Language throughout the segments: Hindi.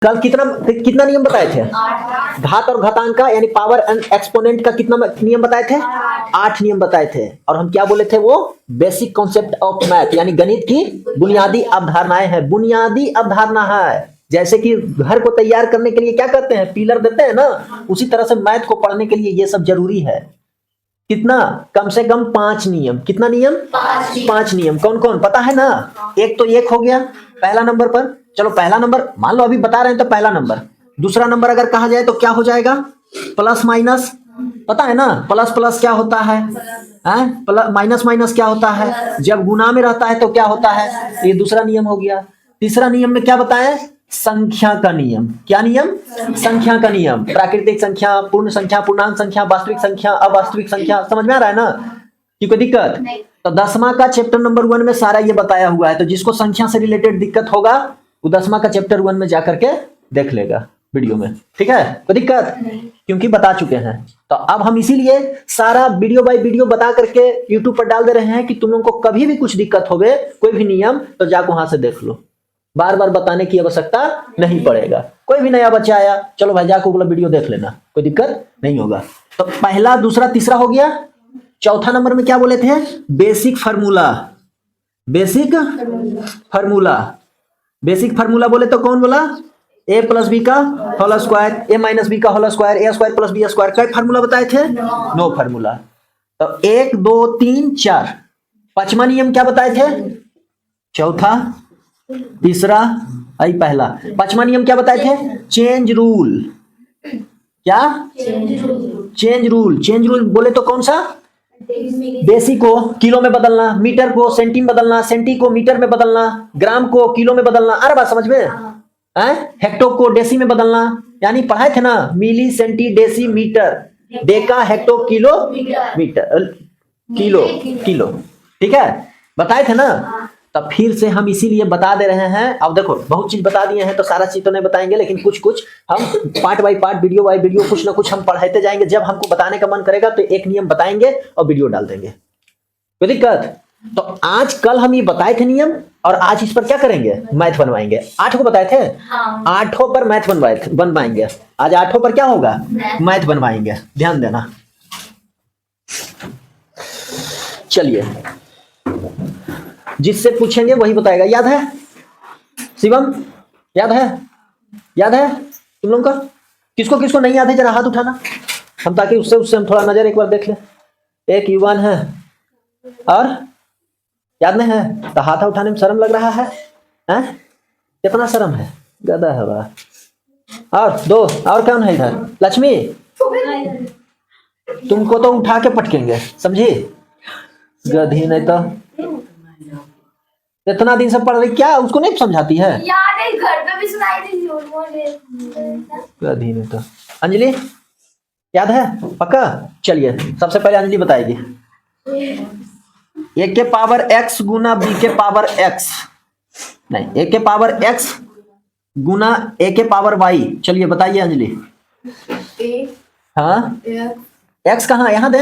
कल कितना कितना नियम बताए थे? घात और घातांक का यानी पावर एंड एक्सपोनेंट का कितना नियम बताए थे? 8 नियम बताए थे। और हम क्या बोले थे? वो बेसिक कॉन्सेप्ट ऑफ मैथ यानी गणित की बुनियादी अवधारणाएं हैं। बुनियादी अवधारणा है। जैसे कि घर को तैयार करने के लिए क्या करते हैं? पिलर देते हैं ना, उसी तरह से मैथ को पढ़ने के लिए ये सब जरूरी है। कितना? कम से कम 5 नियम। कितना नियम? 5 नियम। कौन कौन पता है ना? एक तो एक हो गया पहला नंबर पर। चलो पहला नंबर मान लो, अभी बता रहे हैं तो पहला नंबर। दूसरा नंबर अगर कहा जाए तो क्या हो जाएगा? Plus minus. पता है ना प्लस प्लस क्या होता है? प्लस माइनस माइनस क्या होता है? जब गुना में रहता है तो क्या होता है? ये दूसरा नियम हो गया। तीसरा नियम में क्या बताएं? संख्या का नियम। क्या नियम? संख्या का नियम। प्राकृतिक संख्या, पूर्ण संख्या, पूर्णांक संख्या, वास्तविक संख्या, अवास्तविक संख्या। समझ में आ रहा है ना? कि कोई दिक्कत? तो 10वां का चैप्टर नंबर 1 में सारा ये बताया हुआ है। तो जिसको संख्या से रिलेटेड दिक्कत होगा वो 10वां का चैप्टर 1 में जाकर के देख लेगा वीडियो में। ठीक है? कोई दिक्कत? क्योंकि बता चुके हैं। तो अब हम इसीलिए सारा वीडियो बाय वीडियो बता करके यूट्यूब पर डाल दे रहे हैं कि तुम लोगों को कभी भी कुछ दिक्कत होवे कोई भी नियम तो जाकर वहां से देख लो। बार बार बताने की आवश्यकता नहीं पड़ेगा। कोई भी नया बच्चा आया, चलो भाई जाकर अगला वीडियो देख लेना, कोई दिक्कत नहीं होगा। तो पहला, दूसरा, तीसरा हो गया। चौथा नंबर में क्या बोले थे? Basic formula. Basic formula. Basic formula बोले तो कौन बोला? ए प्लस बी का whole square, A minus B का whole square, A square plus B square. क्या फार्मूला बताए थे? No formula. तो 1 2 3 4। पांचवा नियम क्या बताए थे? चौथा, तीसरा, आई पहला। पांचवा नियम क्या बताए थे? Change rule. क्या? Change rule. चेंज रूल बोले तो कौन सा? बेसिक को किलो में बदलना, मीटर को सेंटी में बदलना, सेंटी को मीटर में बदलना, ग्राम को किलो में बदलना। अरे बात समझ में? हेक्टो को डेसी में बदलना। यानी पढ़ाए थे ना, milli centi deci metre, deca hecto kilo metre, kilo kilo. ठीक है? बताए थे ना? तब फिर से हम इसीलिए बता दे रहे हैं। अब देखो बहुत चीज बता दिए हैं तो सारा चीज तो नहीं बताएंगे, लेकिन कुछ कुछ हम part by part, video by video कुछ ना कुछ हम पढ़ाते जाएंगे। जब हमको बताने का मन करेगा तो एक नियम बताएंगे और वीडियो डाल देंगे। कोई दिक्कत? तो आज कल हम ये बताए थे नियम और आज इस पर क्या करेंगे? मैथ बनवाएंगे। 8 को बताए थे, 8 पर मैथ बनवाएंगे। आज 8 पर क्या होगा? मैथ बनवाएंगे। ध्यान देना। चलिए, जिससे पूछेंगे वही बताएगा। याद है शिवम? याद है? याद है तुम लोगों का? किसको किसको नहीं याद है जरा हाथ उठाना, हम ताकि उससे हम थोड़ा नजर एक बार देख ले। एक युवान है और याद नहीं है तो हाथ उठाने में शर्म लग रहा है? कितना शर्म है? गधा है वाह। और दो और कौन है इधर? लक्ष्मी, तुमको तो उठा के पटकेंगे, समझी? गधी नहीं तो। इतना दिन से पढ़ रही, क्या उसको नहीं समझाती है? याद है, घर पे भी सुनाई थी। गधी नहीं तो। अंजलि याद है पक्का? चलिए सबसे पहले अंजलि बताएगी। ए के पावर x गुना बी के पावर x, नहीं, ए के पावर x गुना ए के पावर y। चलिए बताइए अंजलि। हाँ, x कहाँ? यहाँ दे।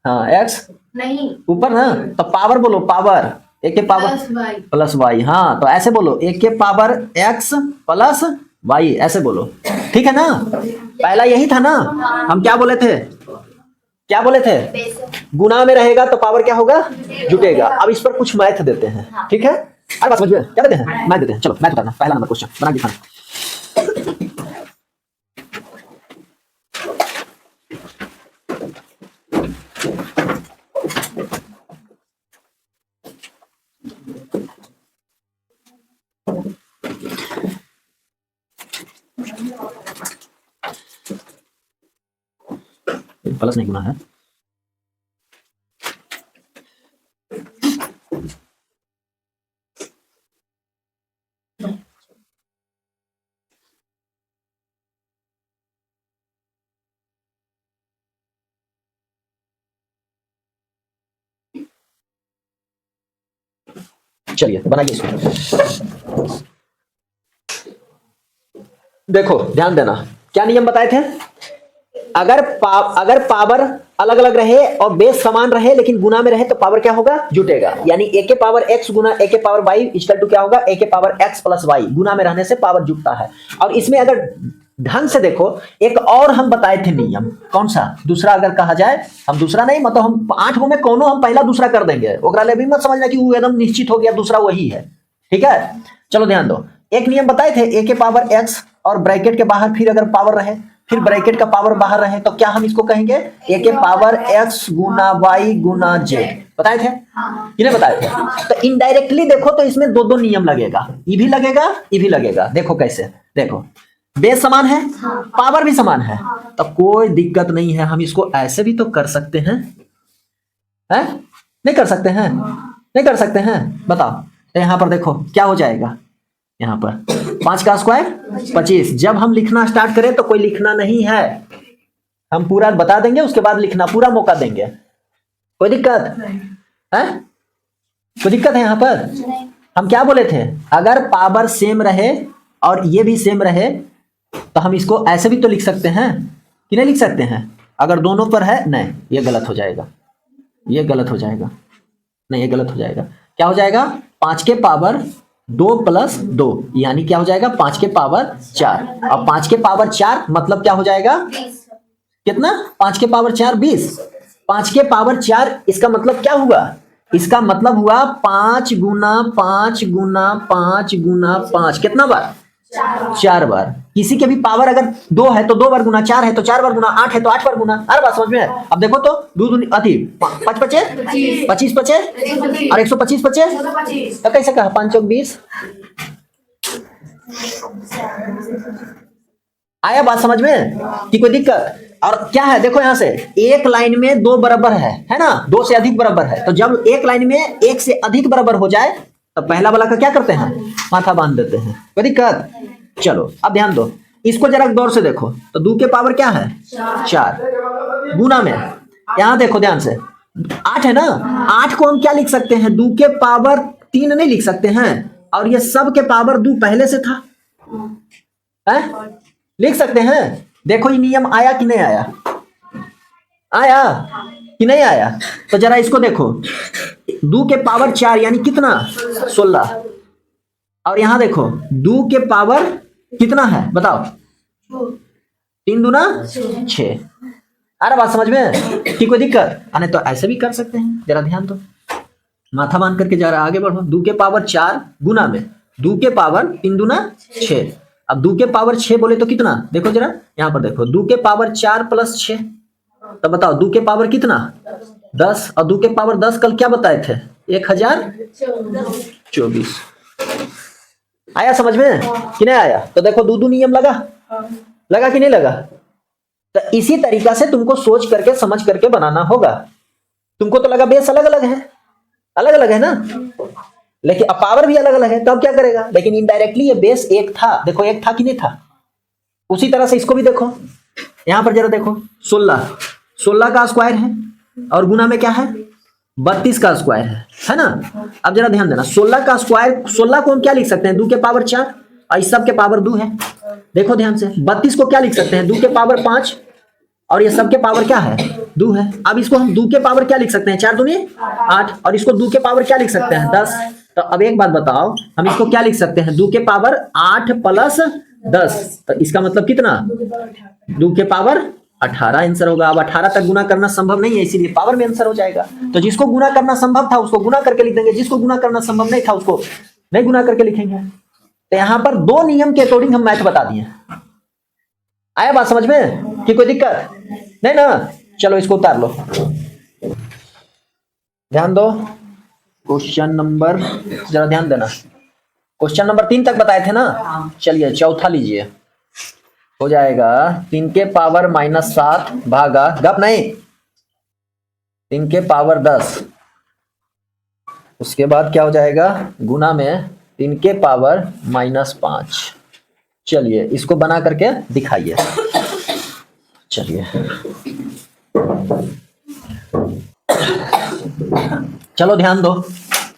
हाँ x नहीं, ऊपर ना, तो पावर बोलो, पावर ए के पावर प्लस वाई। हाँ तो ऐसे बोलो, ए के पावर x प्लस वाई, ऐसे बोलो। ठीक है ना? पहला यही था ना। हम क्या बोले थे? क्या बोले थे? गुना में रहेगा तो पावर क्या होगा? जुटेगा। अब इस पर कुछ मैथ देते हैं। ठीक है? अरे बात समझ में? क्या देते हैं? मैथ देते हैं। चलो मैथ करना। पहला नंबर क्वेश्चन बना दिखाना। प्लस नहीं गुना है। चलिए बनाइए इसको। देखो ध्यान देना, क्या नियम बताए थे? अगर पावर अलग अलग रहे और बेस समान रहे लेकिन गुना में रहे तो पावर क्या होगा, जुटेगा। यानी a के पावर x गुना a के पावर y इक्वल टू क्या होगा, a के पावर x प्लस y। गुना में रहने से पावर जुटता है। और इसमें अगर ढंग से देखो, एक और हम बताए थे नियम, कौन सा, दूसरा अगर कहा जाए, हम दूसरा नहीं मतलब हम 8 गो में कोनो हम पहला दूसरा कर देंगे, ओकरा ले भी मत समझना कि वो एकदम निश्चित हो गया दूसरा वही है, ठीक है। चलो ध्यान दो, एक नियम बताए थे, a के पावर x और ब्रैकेट के बाहर फिर अगर पावर रहे, फिर ब्रैकेट का पावर बाहर रहे तो क्या हम इसको कहेंगे, a के पावर x गुना y गुना z। बताए थे कि नहीं बताए थे? तो इनडायरेक्टली देखो तो इसमें दो दो नियम लगेगा, ये भी लगेगा, ये भी लगेगा। देखो कैसे, देखो बेस समान है, पावर भी समान है, तो कोई दिक्कत नहीं है, हम इसको ऐसे भी तो कर सकते हैं, हैं? नहीं कर सकते हैं, नहीं कर सकते हैं, बताओ। तो यहां पर देखो क्या हो जाएगा, यहां पर 5 का स्क्वायर 25। जब हम लिखना स्टार्ट करें तो कोई लिखना नहीं है, हम पूरा बता देंगे, उसके बाद लिखना पूरा मौका देंगे। कोई दिक्कत है? कोई दिक्कत है यहां पर? हम क्या बोले थे, अगर पावर सेम रहे और ये भी सेम रहे तो हम इसको ऐसे भी तो लिख सकते हैं कि नहीं लिख सकते हैं। अगर दोनों पर है, नहीं ये गलत हो जाएगा, ये गलत हो जाएगा, नहीं ये गलत हो जाएगा। क्या हो जाएगा, 5 के पावर 2 प्लस 2 यानी क्या हो जाएगा, 5 के पावर 4। अब 5 के पावर 4 मतलब क्या हो जाएगा, कितना, 5 के पावर 4 20। 5 के पावर 4 इसका मतलब क्या हुआ, इसका मतलब हुआ 5 गुना 5 गुना 5 गुना 5, कितना बार, 4 बार। किसी के भी पावर अगर 2 है तो 2 बार गुना, 4 है तो 4 बार गुना, 8 है तो 8 बार गुना। अरे बात समझ में है? अब देखो तो 2 दूनी अति 5 पचे 25 पचे और 125 पचे, तो कैसे कहा, 5 चौक 20। आया बात समझ में कि कोई दिक्कत? और क्या है, देखो यहां से एक लाइन में 2 बराबर है ना, 2 से अधिक बराबर है, तो जब एक लाइन में 1 से अधिक बराबर हो जाए तो पहला वाला का क्या करते हैं, माथा बांध देते हैं। कोई दिक्कत? चलो अब ध्यान दो, इसको जरा गौर से देखो, तो 2 के पावर क्या है, 4 गुना में, यहां देखो ध्यान से 8 है ना, 8 को हम क्या लिख सकते हैं, 2 के पावर 3 नहीं लिख सकते हैं, और ये सब के पावर 2 पहले से था, है? लिख सकते हैं। देखो ये नियम आया कि नहीं आया, आया कि नहीं आया? तो जरा इसको देखो, 2 के पावर 4 यानी कितना, 16, और यहां देखो 2 के पावर कितना है बताओ, 3 दूना 6। अरे बात समझ में कि कोई दिक्कत? आने तो ऐसे भी कर सकते हैं, जरा ध्यान दो, माथा बांध करके जरा आगे बढ़ो। 2 के पावर 4 गुना में 2 के पावर 3 दूना 6। अब 2 के पावर 6 बोले तो कितना, देखो जरा यहां पर देखो, 2 के पावर 4 प्लस 6, तो बताओ 2 के पावर कितना, 10, और 2 के पावर 10 कल क्या बताए थे, 1024। आया समझ में कि नहीं आया? तो देखो दो नियम लगा, लगा कि नहीं लगा? तो इसी तरीका से तुमको सोच करके समझ करके बनाना होगा। तुमको तो लगा बेस अलग अलग है, अलग अलग है ना, लेकिन अब पावर भी अलग अलग है, तब क्या करेगा? लेकिन इनडायरेक्टली ये बेस एक था, देखो एक था कि नहीं था। उसी तरह से इसको भी देखो, यहां पर जरा देखो, 16 का स्क्वायर है और गुना में क्या है, 32 का स्क्वायर है ना। अब जरा ध्यान देना, 16 का स्क्वायर, 16 को हम क्या लिख सकते हैं, 2 के पावर 4, और इस सब के पावर 2 है। देखो ध्यान से, 32 को क्या लिख सकते हैं, 2 के पावर 5, और ये सब के पावर क्या है, 2 है। अब इसको हम 2 के पावर क्या लिख सकते हैं, 4 दूनी 8, और इसको 2 के पावर क्या लिख सकते हैं, 10। तो अब एक बात बताओ, हम इसको क्या लिख सकते हैं, 2 के पावर 8 प्लस 10, तो इसका मतलब कितना, 2 के पावर 18 आंसर होगा। अब 18 तक गुना करना संभव नहीं है, इसीलिए पावर में आंसर हो जाएगा। तो जिसको गुना करना संभव था उसको गुना करके लिख देंगे, जिसको गुना करना संभव नहीं था उसको नहीं गुना करके लिखेंगे। तो यहां पर 2 नियम के अकॉर्डिंग हम मैथ बता दिए। आया बात समझ में कि कोई दिक्कत नहीं ना? चलो इसको उतार लो, ध्यान दो। क्वेश्चन नंबर, जरा ध्यान देना, क्वेश्चन नंबर 3 तक बताए थे ना। चलिए चौथा लीजिए, हो जाएगा 3 के पावर -7 भागा, गप नहीं, 3 के पावर 10, उसके बाद क्या हो जाएगा, गुना में 3 के पावर -5। चलिए इसको बना करके दिखाइए। चलिए चलो ध्यान दो,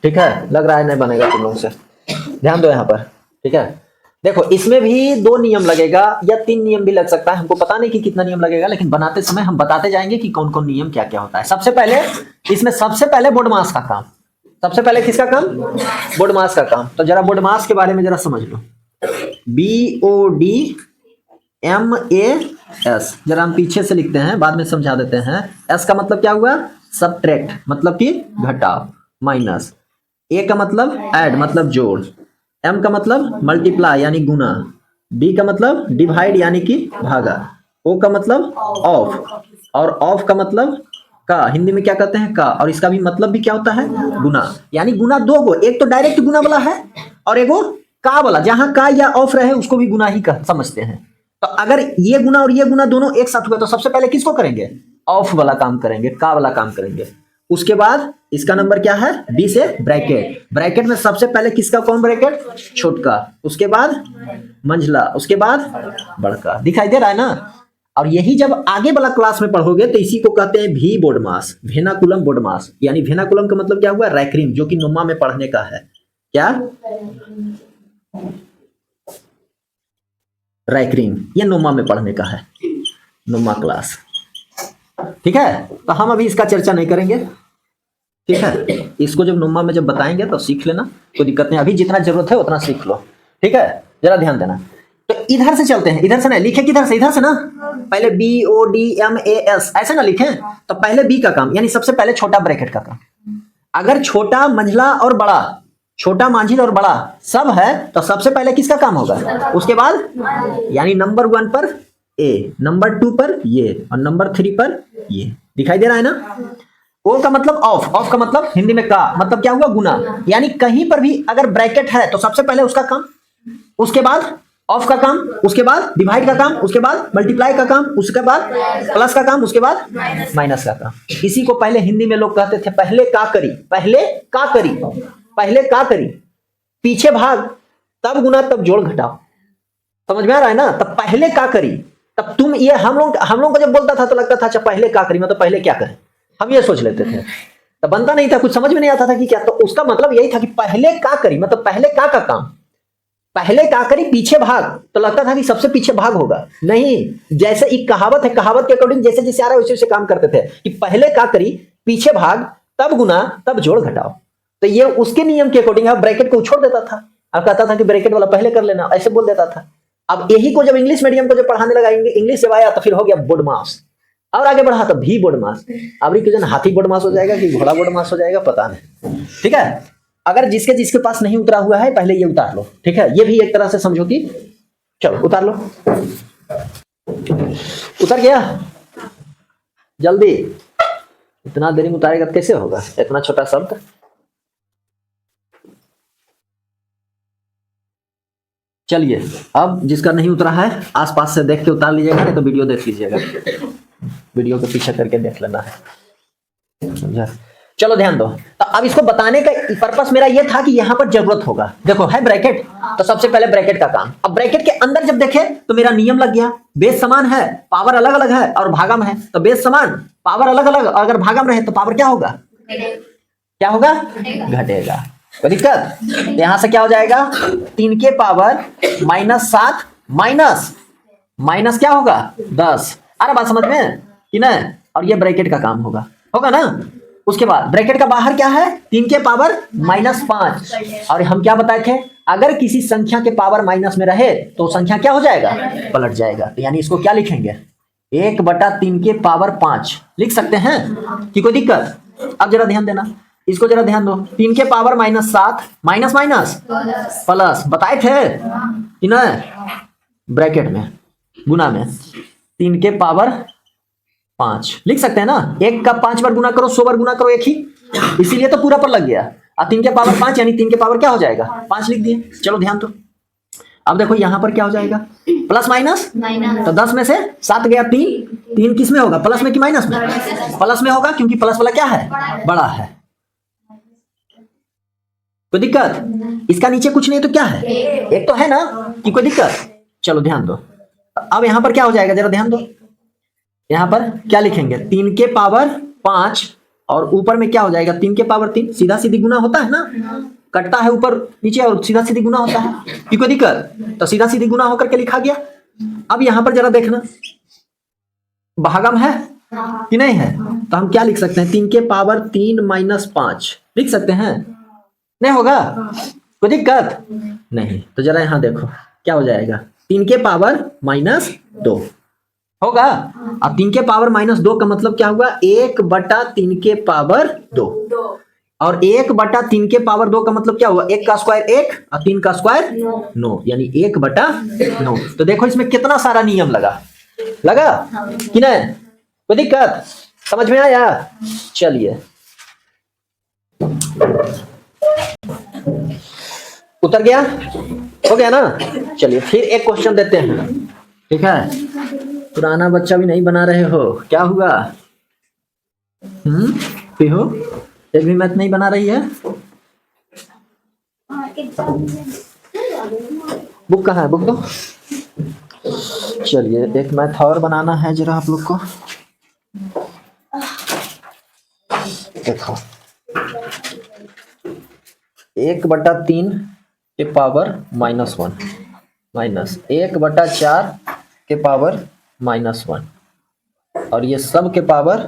ठीक है, लग रहा है नहीं बनेगा तुम लोगों से, ध्यान दो यहाँ पर, ठीक है। देखो इसमें भी 2 नियम लगेगा या 3 नियम भी लग सकता है, हमको पता नहीं कि कितना नियम लगेगा, लेकिन बनाते समय हम बताते जाएंगे कि कौन कौन नियम क्या क्या होता है। सबसे पहले इसमें सबसे पहले बोडमास का काम, सबसे पहले किसका काम? बोडमास का काम। तो जरा बोडमास के बारे में जरा समझ लो। BODMAS, जरा हम पीछे से लिखते हैं, बाद में समझा देते हैं। S का मतलब क्या हुआ? सबट्रैक्ट, मतलब कि घटाव, माइनस। A का मतलब ऐड, मतलब जोड़। M का मतलब मल्टीप्लाई यानी गुना। D का मतलब डिवाइड यानी कि भागा। O का मतलब ऑफ, और ऑफ का मतलब का, हिंदी में क्या कहते हैं? का। और इसका भी मतलब भी क्या होता है? गुना। यानी गुना 2 गो, एक तो डायरेक्ट गुना वाला है और एगो का वाला, जहां का या ऑफ रहे उसको भी गुना ही समझते हैं। तो अगर ये गुना और ये गुना दोनों एक साथ हुआ तो सबसे पहले किसको करेंगे? ऑफ वाला काम करेंगे, का वाला काम करेंगे। उसके बाद इसका नंबर क्या है? बी से ब्रैकेट। ब्रैकेट में सबसे पहले किसका कौन ब्रैकेट? छोटका, उसके बाद मंझला, उसके बाद बड़का। दिखाई दे रहा है ना? और यही जब आगे वाला क्लास में पढ़ोगे तो इसी को कहते हैं भी बोडमास, वेनाकुलम बोडमास। यानी वेनाकुलम का मतलब क्या हुआ? रैक्रीम, जो कि नोमा में पढ़ने का है। क्या? रैक्रीम, ये नोमा में पढ़ने का है, नोमा क्लास। ठीक है, तो हम अभी इसका चर्चा नहीं करेंगे। ठीक है, इसको जब नोमा में जब बताएंगे तो सीख लेना, कोई दिक्कत नहीं। अभी जितना जरूरत है उतना सीख लो। ठीक है, जरा ध्यान देना। तो इधर से चलते हैं, इधर से ना लिखे, किधर से? इधर से ना। पहले BODMAS ऐसे ना लिखें, तो पहले बी का काम, यानी सबसे पहले छोटा ब्रैकेट का काम। अगर छोटा, मंझला और बड़ा, छोटा, मांझिल और बड़ा सब है तो सबसे पहले किसका काम होगा? उसके बाद यानी नंबर 1 पर ए, नंबर 2 पर ये, और नंबर 3 पर ये। दिखाई दे रहा है ना? ओ का मतलब ऑफ, ऑफ का मतलब हिंदी में का, मतलब क्या हुआ? गुना। यानी कहीं पर भी अगर ब्रैकेट है तो सबसे पहले उसका काम, उसके बाद ऑफ का काम, उसके बाद डिवाइड का काम, उसके बाद मल्टीप्लाई का काम, उसके बाद प्लस का काम, उसके बाद माइनस का काम। इसी को पहले हिंदी में लोग कहते थे पहले का करी, पहले का करी, पहले का करी, पीछे भाग, तब गुना, तब जोड़ घटाओ। समझ में आ रहा है ना? तब पहले का करी, तब तुम ये हम लोग को जब बोलता था तो लगता था अच्छा पहले का करी मतलब पहले क्या करें, हम ये सोच लेते थे, तो बनता नहीं था, कुछ समझ में नहीं आता था कि क्या। तो उसका मतलब यही था कि पहले का करी मतलब पहले का काम, पहले का करी पीछे भाग, तो लगता था कि सबसे पीछे भाग होगा। नहीं, जैसे एक कहावत है, कहावत के अकॉर्डिंग जैसे जैसे आ रहा है वैसे वैसे काम करते थे कि पहले का करी, पीछे भाग, तब गुना, तब जोड़ घटाओ। तो ये उसके नियम के अकॉर्डिंग अब ब्रैकेट को छोड़ देता था और कहता था कि ब्रैकेट वाला पहले कर लेना, ऐसे बोल देता था। अब यही को जब इंग्लिश मीडियम को जब पढ़ाने लगा, इंग्लिश से आया तो फिर हो गया बोडमास, और आगे बढ़ा तो भी बोडमास। अब हाथी बोडमास हो जाएगा कि घोड़ा बोडमास हो जाएगा, पता नहीं। ठीक है, अगर जिसके पास नहीं उतरा हुआ है पहले ये उतार लो। ठीक है, ये भी एक तरह से समझो कि चलो उतार लो। उतर गया? जल्दी, इतना देरी में उतारेगा कैसे होगा, इतना छोटा शब्द। चलिए, अब जिसका नहीं उतरा है आसपास से देख के उतार लीजिएगा, नहीं तो वीडियो देख लीजिएगा, वीडियो के पीछे करके देख लेना है। समझा? चलो ध्यान दो। तो अब इसको बताने का पर्पस मेरा ये था कि यहां पर जरूरत होगा। देखो है ब्रैकेट, तो सबसे पहले ब्रैकेट का काम। अब ब्रैकेट के अंदर जब देखे तो मेरा नियम लग गया, बेस समान है, पावर अलग अलग है और भागम है, तो बेस समान, पावर अलग अलग, अगर भागम रहे तो पावर क्या होगा? क्या होगा? घटेगा। कोई दिक्कत? यहां से क्या हो जाएगा? 3 के पावर -7 माइनस क्या होगा? 10। अरे बात समझ में कि नहीं? और ये ब्रैकेट का काम होगा ना? उसके बाद ब्रैकेट का बाहर क्या है? 3 के पावर -5। और हम क्या बताए थे? अगर किसी संख्या के पावर माइनस में रहे तो संख्या क्या हो जाएगा? पलट जाएगा। तो यानी इसको क्या लिखेंगे? 1/3 के पावर 5 लिख सकते हैं कि कोई दिक्कत? अब जरा ध्यान देना, इसको जरा ध्यान दो। 3 के पावर -7 माइनस प्लस बताए थे कि नहीं? ब्रैकेट में गुना में 3 के पावर 5 लिख सकते हैं ना? 1 का 5 बार गुना करो, 100 बार गुना करो, एक ही, इसीलिए तो पूरा पर लग गया। और 3 के पावर 5 यानी 3 के पावर क्या हो जाएगा? 5 लिख दिए। चलो ध्यान दो, अब देखो यहां पर क्या हो जाएगा? प्लस माइनस, तो 10 में से 7 गया 3 किस में होगा? प्लस में कि माइनस में? प्लस में होगा, क्योंकि प्लस वाला क्या है? बड़ा है। कोई दिक्कत? इसका नीचे कुछ नहीं तो क्या है? एक तो है ना, कि कोई दिक्कत? चलो ध्यान दो, अब यहां पर क्या हो जाएगा? जरा ध्यान दो, यहां पर क्या लिखेंगे? 3 के पावर 5 और ऊपर में क्या हो जाएगा? 3 के पावर 3, सीधा सीधी गुना होता है ना? कटता है ऊपर नीचे और सीधा सीधी गुना होता है, ये कोई दिक्कत? तो सीधा सीधी गुना होकर के लिखा गया। अब यहां पर जरा देखना, भागम है कि नहीं है? तो हम क्या लिख सकते हैं? 3 के पावर 3 माइनस 5 लिख सकते हैं, नहीं होगा? कोई दिक्कत नहीं। तो जरा यहां देखो क्या हो जाएगा, 3 के पावर माइनस 2 होगा। अब 3 के पावर माइनस 2 का मतलब क्या हुआ? 1/3 के पावर 2, और 1/3 के पावर 2 का मतलब क्या हुआ? 1 का स्क्वायर 1 और 3 का स्क्वायर 9, यानी 1/9। तो देखो इसमें कितना सारा नियम लगा कि नहीं? कोई दिक्कत? समझ में आया? चलिए उतर गया, हो गया ना? चलिए फिर एक क्वेश्चन देते हैं, ठीक है? पुराना बच्चा भी नहीं बना रहे हो, क्या हुआ? हो एक भी मैथ नहीं बना रही है? बुक कहाँ है? बुक दो। चलिए एक मैथ और बनाना है जरा आप लोग को। देखो 1/3 के पावर -1 माइनस 1/4 के पावर -1 और ये सब के पावर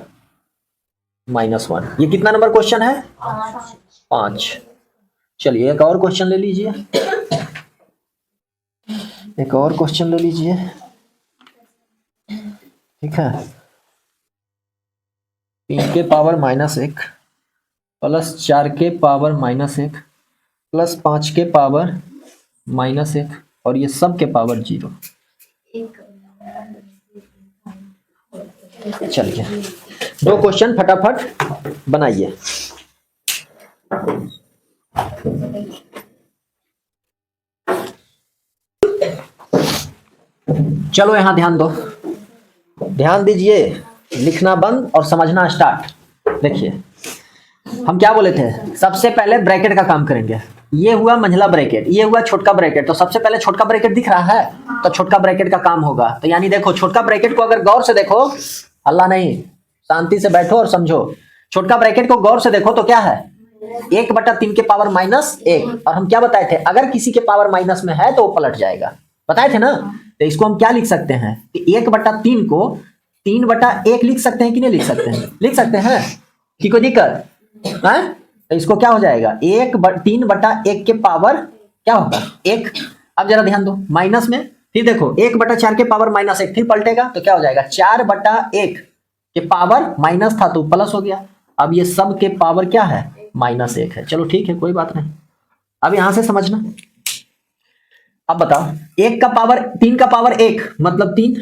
-1। ये कितना नंबर क्वेश्चन है? 5। चलिए एक और क्वेश्चन ले लीजिए, एक और क्वेश्चन ले लीजिए, ठीक है? 3 के पावर -1 प्लस 4 के पावर -1 प्लस 5 के पावर -1 और ये सब के पावर 0। चलिए दो क्वेश्चन फटाफट बनाइए। चलो यहां ध्यान दो, ध्यान दीजिए, लिखना बंद और समझना स्टार्ट। देखिए हम क्या बोले थे, सबसे पहले ब्रैकेट का काम करेंगे। ये हुआ मंझला ब्रैकेट, ये हुआ छोटका ब्रैकेट, तो सबसे पहले छोटका ब्रैकेट दिख रहा है तो छोटका ब्रैकेट का काम होगा। तो यानी देखो छोटका ब्रैकेट को अगर गौर से देखो, अल्लाह नहीं, शांति से बैठो और समझो। छोटका ब्रैकेट को गौर से देखो तो क्या है? 1/3 के पावर -1। और हम क्या बताए थे, अगर किसी के पावर माइनस में है तो वो पलट जाएगा, बताए थे ना? तो इसको हम क्या लिख सकते हैं कि 1/3 को 3/1 लिख सकते हैं कि नहीं लिख सकते हैं? लिख सकते हैं कि कोई दिक्कत है? तो इसको क्या हो जाएगा, 3/1 के पावर क्या होगा? 1। अब जरा ध्यान दो, माइनस में फिर देखो 1/4 के पावर -1 फिर पलटेगा तो क्या हो जाएगा? 4/1 के पावर माइनस था तो प्लस हो गया। अब ये सब के पावर क्या है? -1 है। चलो ठीक है, कोई बात नहीं। अब यहां से समझना, अब बताओ 1 का पावर 3 का पावर 1 मतलब 3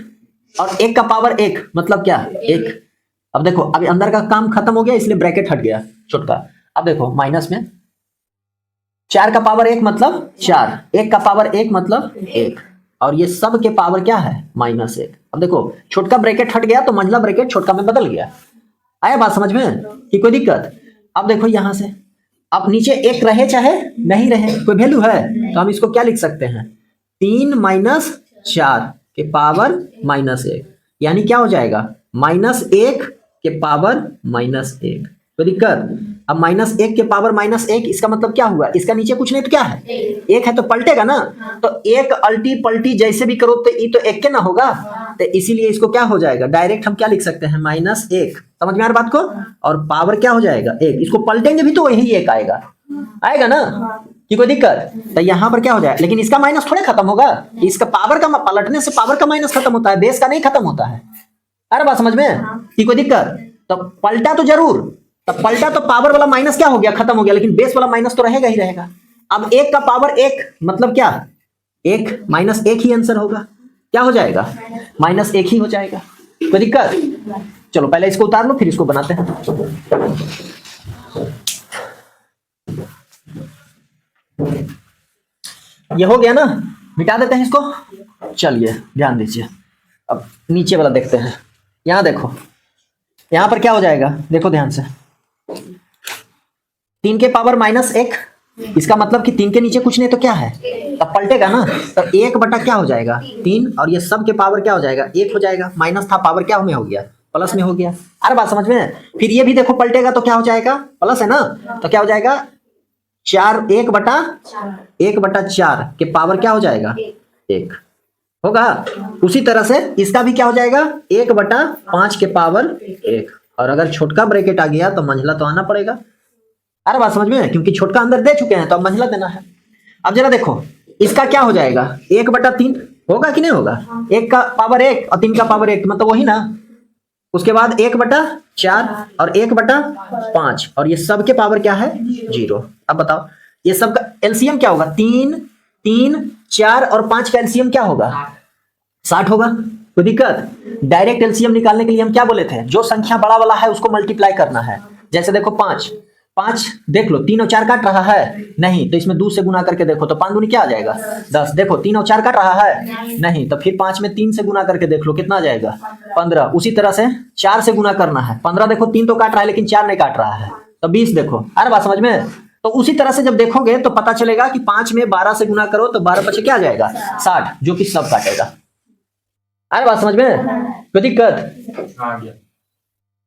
और 1 का पावर 1 मतलब क्या? 1। अब देखो अभी अंदर का काम खत्म हो गया इसलिए ब्रैकेट हट गया छोटका। अब देखो माइनस में 4 का पावर 1 मतलब 4, 1 का पावर 1 मतलब 1 और ये सब के पावर क्या है? -1। अब देखो छोटका ब्रैकेट हट गया तो मंझला ब्रैकेट छोटका में बदल गया। आया बात समझ में कि कोई दिक्कत? अब देखो यहां से अब नीचे 1 रहे चाहे नहीं रहे, कोई वैल्यू है तो हम इसको क्या लिख सकते हैं? 3 - 4 के पावर -1 यानी क्या हो जाएगा? -1 के पावर -1। तो दिक्कत? अब -1 के पावर -1 इसका मतलब क्या हुआ? इसका नीचे कुछ नहीं तो क्या है? 1 है तो पलटेगा ना। तो 1 अल्टी पलटी जैसे भी करो तो ये तो 1 के ना होगा, तो इसीलिए इसको क्या हो जाएगा? डायरेक्ट हम क्या लिख सकते हैं? -1। समझ में आ रहा बात को? और पावर क्या हो जाएगा? 1। इसको पलटेंगे भी तो वही 1 आएगा, आएगा ना कि कोई दिक्कत? तो यहाँ पर क्या हो जाएगा? लेकिन इसका माइनस थोड़े खत्म होगा, इसका पावर का पलटने से पावर का माइनस खत्म होता है, बेस का नहीं खत्म होता है। अरे बात समझ में कि कोई दिक्कत? तो पलटा तो जरूर, तो पलटा तो पावर वाला माइनस क्या हो गया? खत्म हो गया, लेकिन बेस वाला माइनस तो रहेगा ही रहेगा। अब 1 का पावर 1 मतलब क्या? 1 -1 ही आंसर होगा। क्या हो जाएगा? -1 ही हो जाएगा। कोई दिक्कत? चलो पहले इसको उतार लो फिर इसको बनाते हैं। ये हो गया ना, मिटा देते हैं इसको। चलिए ध्यान दीजिए, अब नीचे वाला देखते हैं। यहां देखो, यहां पर क्या हो जाएगा? देखो ध्यान से, 3 के पावर -1 इसका मतलब कि 3 के नीचे कुछ नहीं तो क्या है? तब पलटेगा ना, तो 1 बटा क्या हो जाएगा? 3 और ये सब के पावर क्या हो जाएगा? 1 हो जाएगा। माइनस था, पावर क्या में हो गया? प्लस में हो गया। अरे बात समझ में? फिर ये भी देखो पलटेगा तो क्या हो जाएगा? प्लस है ना, तो क्या हो जाएगा? 4 1/4 के पावर क्या हो जाएगा? 1 होगा। उसी तरह से इसका भी क्या हो जाएगा? 1/5 के पावर 1। और अगर छोटका ब्रैकेट आ गया तो मंझला तो आना पड़ेगा। अरे बात समझ में? क्योंकि छोटका अंदर दे चुके हैं तो अब मंझला देना है। अब जरा देखो इसका क्या हो जाएगा? 1/3 होगा कि नहीं होगा? 1 का पावर 1 और 3 का पावर 1 मतलब वही ना। उसके बाद 1/4 और 1/5 और ये सब के पावर क्या है? 0। अब बताओ ये सब का एलसीएम क्या होगा? 3, 4 और 5 का एलसीएम क्या होगा? 60 होगा। कोई दिक्कत? डायरेक्ट एलसीएम निकालने के लिए हम क्या बोले थे? जो संख्या बड़ा वाला है उसको मल्टीप्लाई करना है। जैसे देखो 5 देख लो, 3 और 4 काट रहा है नहीं, तो इसमें 2 से गुना करके देखो तो 5 दूनी क्या आ जाएगा? 10। देखो 3 और 4 काट रहा है नहीं, तो फिर 5 में 3 से गुना करके देख लो कितना आ जाएगा? 15। उसी तरह से 4 से गुना करना है। 15 देखो 3 तो काट रहा है लेकिन 4 नहीं काट रहा है, तो 20 देखो। अरे बात समझ में? तो उसी तरह से जब देखोगे तो पता चलेगा कि 5 में 12 से गुना करो तो 12 बचे क्या आ जाएगा? 60, जो कि सब काटेगा। अरे बात समझ में? कोई दिक्कत?